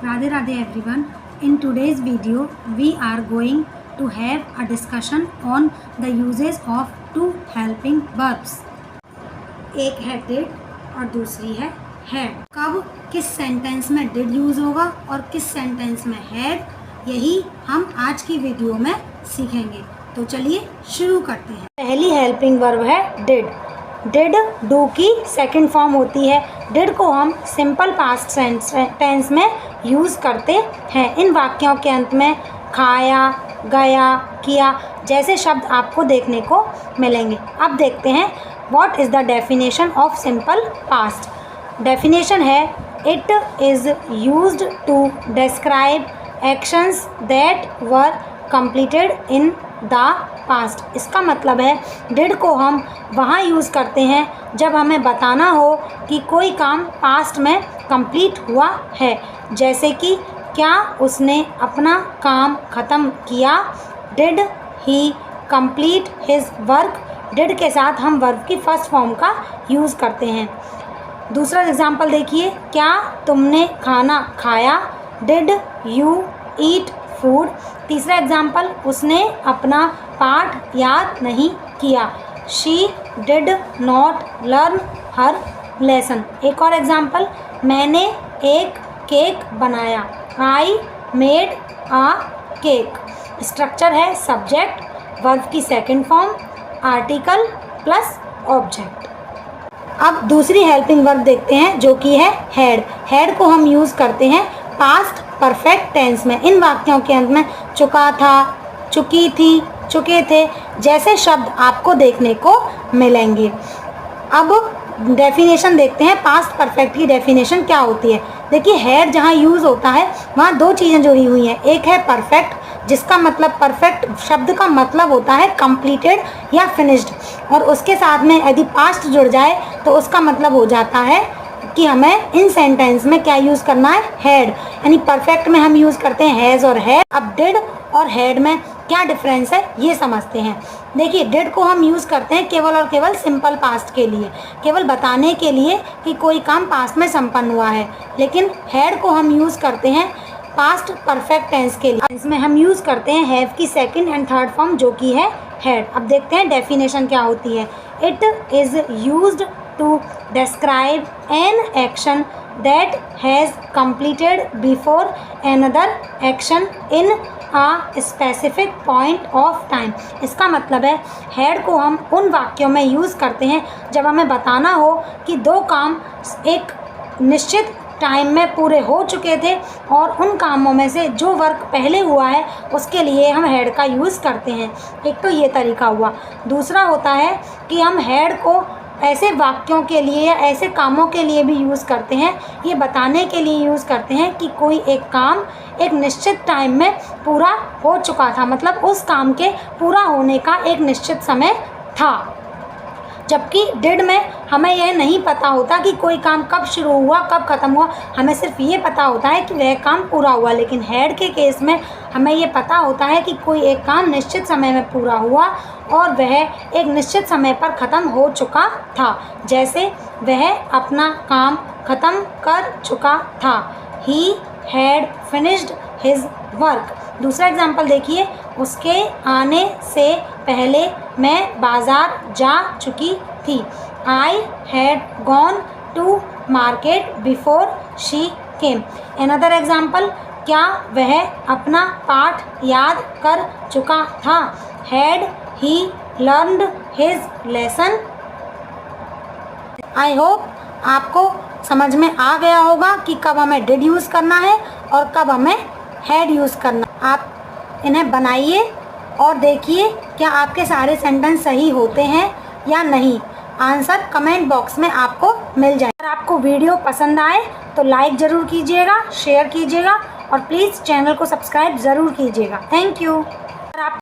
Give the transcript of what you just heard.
Radhe Radhe everyone. In today's video we are going to have a discussion on the uses of two helping verbs. एक है did और दूसरी है had. कब किस sentence में did यूज़ होगा और किस सेंटेंस में had, यही हम आज की वीडियो में सीखेंगे। तो चलिए शुरू करते हैं। पहली हेल्पिंग वर्ब है did. डिड डू की सेकंड फॉर्म होती है। डिड को हम सिंपल पास्ट टेंस में यूज़ करते हैं। इन वाक्यों के अंत में खाया, गया, किया जैसे शब्द आपको देखने को मिलेंगे। अब देखते हैं what is the definition of simple past. Definition है it is used to describe actions that were completed in the past. इसका मतलब है डिड को हम वहाँ यूज़ करते हैं जब हमें बताना हो कि कोई काम पास्ट में कंप्लीट हुआ है। जैसे कि क्या उसने अपना काम ख़त्म किया, did he complete his work. Did के साथ हम वर्ब की फर्स्ट फॉर्म का यूज़ करते हैं। दूसरा एग्जाम्पल देखिए, क्या तुमने खाना खाया, डिड यू ईट फूड। तीसरा एग्जाम्पल, उसने अपना पाठ याद नहीं किया, she did not learn her lesson. एक और एग्जाम्पल, मैंने एक केक बनाया, I made a cake. Structure है सब्जेक्ट, वर्ब की second form, article plus object. अब दूसरी हेल्पिंग वर्ब देखते हैं जो कि है हैड। हैड को हम यूज़ करते हैं पास्ट परफेक्ट टेंस में। इन वाक्यों के अंत में चुका था, चुकी थी, चुके थे जैसे शब्द आपको देखने को मिलेंगे। अब डेफिनेशन देखते हैं पास्ट परफेक्ट की डेफिनेशन क्या होती है। देखिए हैड जहाँ यूज़ होता है वहाँ दो चीज़ें जुड़ी हुई हैं। एक है परफेक्ट, जिसका मतलब परफेक्ट शब्द का मतलब होता है कंप्लीटेड या फिनिश्ड, और उसके साथ में यदि पास्ट जुड़ जाए तो उसका मतलब हो जाता है कि हमें इन सेंटेंस में क्या यूज़ करना है, हैड। यानी परफेक्ट में हम यूज़ करते हैं हैज़ और हैड। अब डिड और हैड में क्या डिफरेंस है ये समझते हैं। देखिए डिड को हम यूज़ करते हैं केवल और केवल सिंपल पास्ट के लिए, केवल बताने के लिए कि कोई काम पास्ट में संपन्न हुआ है। लेकिन हैड को हम यूज़ करते हैं पास्ट परफेक्ट टेंस के लिए। इसमें हम यूज़ करते हैं हैव की सेकंड एंड थर्ड फॉर्म जो कि है हैड। अब देखते हैं डेफिनेशन क्या होती है। It is used to describe an action that has completed before another action in a specific point of time। इसका मतलब है हैड को हम उन वाक्यों में यूज़ करते हैं जब हमें बताना हो कि दो काम एक निश्चित टाइम में पूरे हो चुके थे और उन कामों में से जो वर्क पहले हुआ है उसके लिए हम हैड का यूज़ करते हैं। एक तो ये तरीका हुआ। दूसरा होता है कि हम हैड को ऐसे वाक्यों के लिए या ऐसे कामों के लिए भी यूज़ करते हैं, ये बताने के लिए यूज़ करते हैं कि कोई एक काम एक निश्चित टाइम में पूरा हो चुका था, मतलब उस काम के पूरा होने का एक निश्चित समय था। जबकि डिड में हमें यह नहीं पता होता कि कोई काम कब शुरू हुआ कब ख़त्म हुआ, हमें सिर्फ ये पता होता है कि वह काम पूरा हुआ। लेकिन हैड के केस में हमें ये पता होता है कि कोई एक काम निश्चित समय में पूरा हुआ और वह एक निश्चित समय पर ख़त्म हो चुका था। जैसे वह अपना काम ख़त्म कर चुका था, he had finished his work. दूसरा एग्जाम्पल देखिए, उसके आने से पहले मैं बाज़ार जा चुकी थी, I had gone to market before she came. Another example, क्या वह अपना पाठ याद कर चुका था, had he learned his lesson. I hope आपको समझ में आ गया होगा कि कब हमें डिड यूज़ करना है और कब हमें हैड यूज़ करना। आप इन्हें बनाइए और देखिए क्या आपके सारे सेंटेंस सही होते हैं या नहीं। आंसर कमेंट बॉक्स में आपको मिल जाए। अगर आपको वीडियो पसंद आए तो लाइक ज़रूर कीजिएगा, शेयर कीजिएगा और प्लीज़ चैनल को सब्सक्राइब ज़रूर कीजिएगा। Thank you.